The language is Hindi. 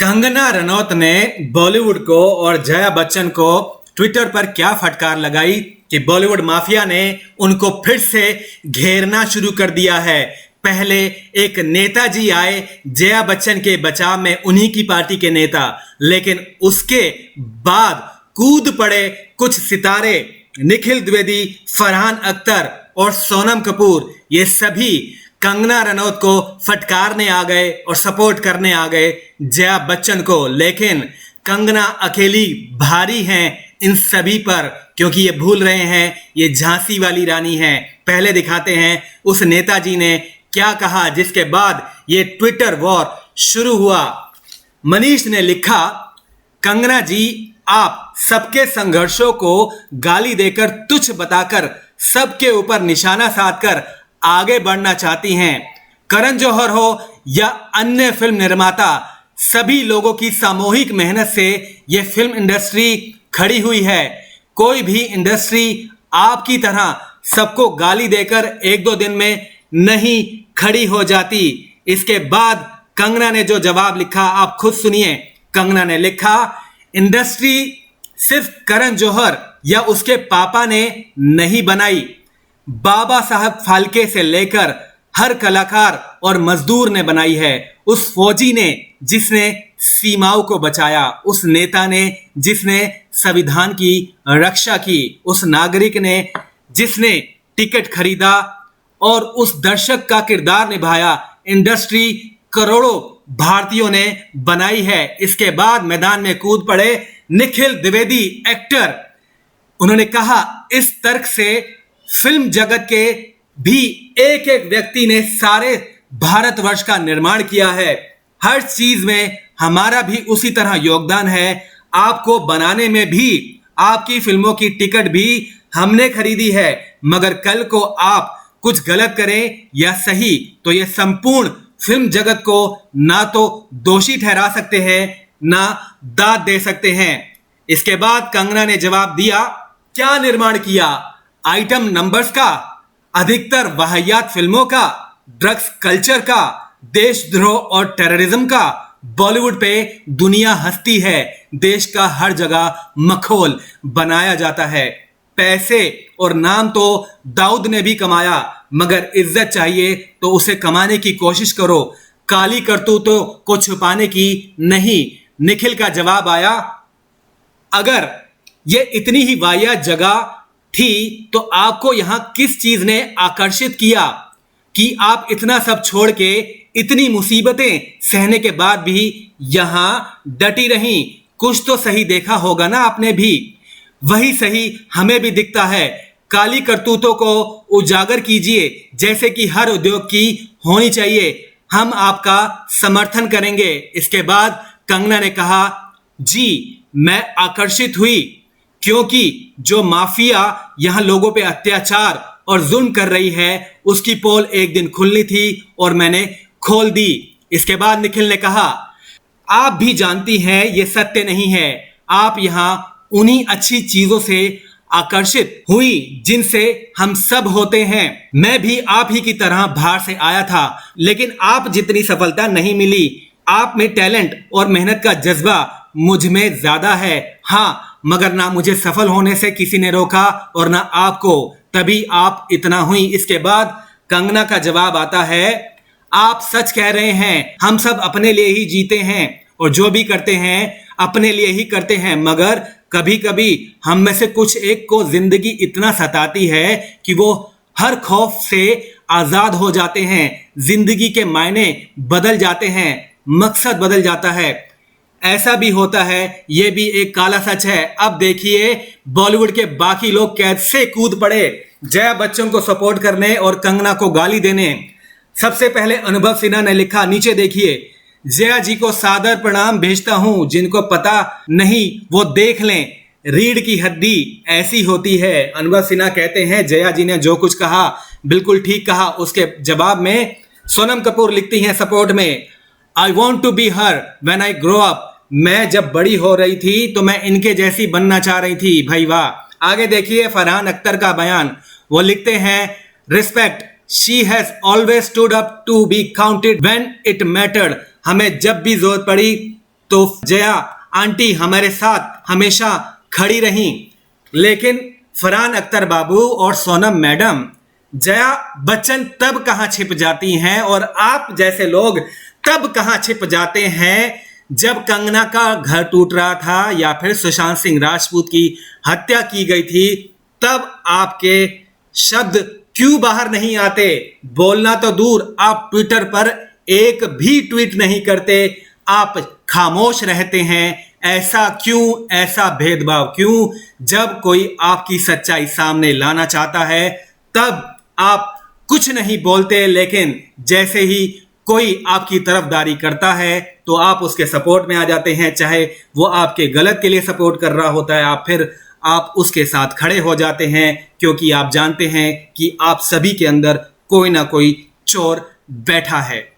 कंगना रनौत ने बॉलीवुड को और जया बच्चन को ट्विटर पर क्या फटकार लगाई कि बॉलीवुड माफिया ने उनको फिर से घेरना शुरू कर दिया है। पहले एक नेताजी आए जया बच्चन के बचाव में, उन्हीं की पार्टी के नेता, लेकिन उसके बाद कूद पड़े कुछ सितारे, निखिल द्विवेदी, फरहान अख्तर और सोनम कपूर। ये सभी कंगना रनौत को फटकारने आ गए और सपोर्ट करने आ गए जया बच्चन को। लेकिन कंगना अकेली भारी हैं इन सभी पर, क्योंकि ये भूल रहे हैं ये झांसी वाली रानी हैं। पहले दिखाते हैं उस नेताजी ने क्या कहा, जिसके बाद ये ट्विटर वॉर शुरू हुआ। मनीष ने लिखा, कंगना जी आप सबके संघर्षों को गाली देकर, तुच्छ बताकर, सबके ऊपर निशाना साधकर आगे बढ़ना चाहती हैं। करण जौहर हो या अन्य फिल्म निर्माता, सभी लोगों की सामूहिक मेहनत से ये फिल्म इंडस्ट्री खड़ी हुई है। कोई भी इंडस्ट्री आपकी तरह सबको गाली देकर एक दो दिन में नहीं खड़ी हो जाती। इसके बाद कंगना ने जो जवाब लिखा आप खुद सुनिए। कंगना ने लिखा, इंडस्ट्री सिर्फ करण जौहर या उसके पापा ने नहीं बनाई, बाबा साहब फाल्के से लेकर हर कलाकार और मजदूर ने बनाई है। उस फौजी ने जिसने सीमाओं को बचाया, उस नेता ने जिसने संविधान की रक्षा की, उस नागरिक ने जिसने टिकट खरीदा और उस दर्शक का किरदार निभाया। इंडस्ट्री करोड़ों भारतीयों ने बनाई है। इसके बाद मैदान में कूद पड़े निखिल द्विवेदी, एक्टर। उन्होंने कहा, इस तर्क से फिल्म जगत के भी एक एक व्यक्ति ने सारे भारतवर्ष का निर्माण किया है। हर चीज में हमारा भी उसी तरह योगदान है। आपको बनाने में भी, आपकी फिल्मों की टिकट भी हमने खरीदी है। मगर कल को आप कुछ गलत करें या सही, तो ये संपूर्ण फिल्म जगत को ना तो दोषी ठहरा सकते हैं, ना दाद दे सकते हैं। इसके बाद कंगना ने जवाब दिया, क्या निर्माण किया? आइटम नंबर्स का, अधिकतर वाहियात फिल्मों का, ड्रग्स कल्चर का, देशद्रोह और टेररिज्म का। बॉलीवुड पे दुनिया हंसती है, देश का हर जगह मखौल बनाया जाता है। पैसे और नाम तो दाऊद ने भी कमाया, मगर इज्जत चाहिए तो उसे कमाने की कोशिश करो, काली करतूतों को छुपाने की नहीं। निखिल का जवाब आया, अगर ये इतनी ही वाहियात जगह थी तो आपको यहां किस चीज ने आकर्षित किया कि आप इतना सब छोड़ के, इतनी मुसीबतें सहने के बाद भी यहां डटी रहीं? कुछ तो सही देखा होगा ना आपने भी। वही सही हमें भी दिखता है। काली करतूतों को उजागर कीजिए, जैसे कि हर उद्योग की होनी चाहिए। हम आपका समर्थन करेंगे। इसके बाद कंगना ने कहा, जी मैं आकर्षित हुई, क्योंकि जो माफिया यहां लोगों पे अत्याचार और जुल्म कर रही है, उसकी पोल एक दिन खुलनी थी और मैंने खोल दी। इसके बाद निखिल ने कहा, आप भी जानती हैं ये सत्य नहीं है। आप यहां उन्हीं अच्छी चीजों से आकर्षित हुई जिनसे हम सब होते हैं। मैं भी आप ही की तरह बाहर से आया था, लेकिन आप जितनी सफलता नहीं मिली। आप में टैलेंट और मेहनत का जज्बा मुझ में ज्यादा है। हाँ, मगर ना मुझे सफल होने से किसी ने रोका और ना आपको, तभी आप इतना हुई। इसके बाद कंगना का जवाब आता है, आप सच कह रहे हैं। हम सब अपने लिए ही जीते हैं और जो भी करते हैं अपने लिए ही करते हैं, मगर कभी कभी हम में से कुछ एक को जिंदगी इतना सताती है कि वो हर खौफ से आजाद हो जाते हैं। जिंदगी के मायने बदल जाते हैं, मकसद बदल जाता है। ऐसा भी होता है, ये भी एक काला सच है। अब देखिए बॉलीवुड के बाकी लोग कैसे कूद पड़े जया बच्चन को सपोर्ट करने और कंगना को गाली देने। सबसे पहले अनुभव सिन्हा ने लिखा, नीचे देखिए, जया जी को सादर प्रणाम भेजता हूं, जिनको पता नहीं वो देख लें, रीढ़ की हड्डी ऐसी होती है। अनुभव सिन्हा कहते हैं, जया जी ने जो कुछ कहा बिल्कुल ठीक कहा। उसके जवाब में सोनम कपूर लिखती हैं सपोर्ट में, I want to be her when I grow up. मैं जब बड़ी हो रही थी तो मैं इनके जैसी बनना चाह रही थी। भाई वाह। आगे देखिए फरहान अख्तर का बयान। वो लिखते हैं, respect, she has always stood up to be counted when it mattered. हमें जब भी जरूरत पड़ी तो जया आंटी हमारे साथ हमेशा खड़ी रहीं। लेकिन फरहान अख्तर बाबू और सोनम मैडम, जया बच्चन तब कहां छिप जाती हैं और आप जैसे लोग तब कहां छिप जाते हैं जब कंगना का घर टूट रहा था या फिर सुशांत सिंह राजपूत की हत्या की गई थी, तब आपके शब्द क्यों बाहर नहीं आते? बोलना तो दूर, आप ट्विटर पर एक भी ट्वीट नहीं करते, आप खामोश रहते हैं। ऐसा क्यों? ऐसा भेदभाव क्यों? जब कोई आपकी सच्चाई सामने लाना चाहता है तब आप कुछ नहीं बोलते, लेकिन जैसे ही कोई आपकी तरफदारी करता है तो आप उसके सपोर्ट में आ जाते हैं। चाहे वो आपके गलत के लिए सपोर्ट कर रहा होता है, आप उसके साथ खड़े हो जाते हैं, क्योंकि आप जानते हैं कि आप सभी के अंदर कोई ना कोई चोर बैठा है।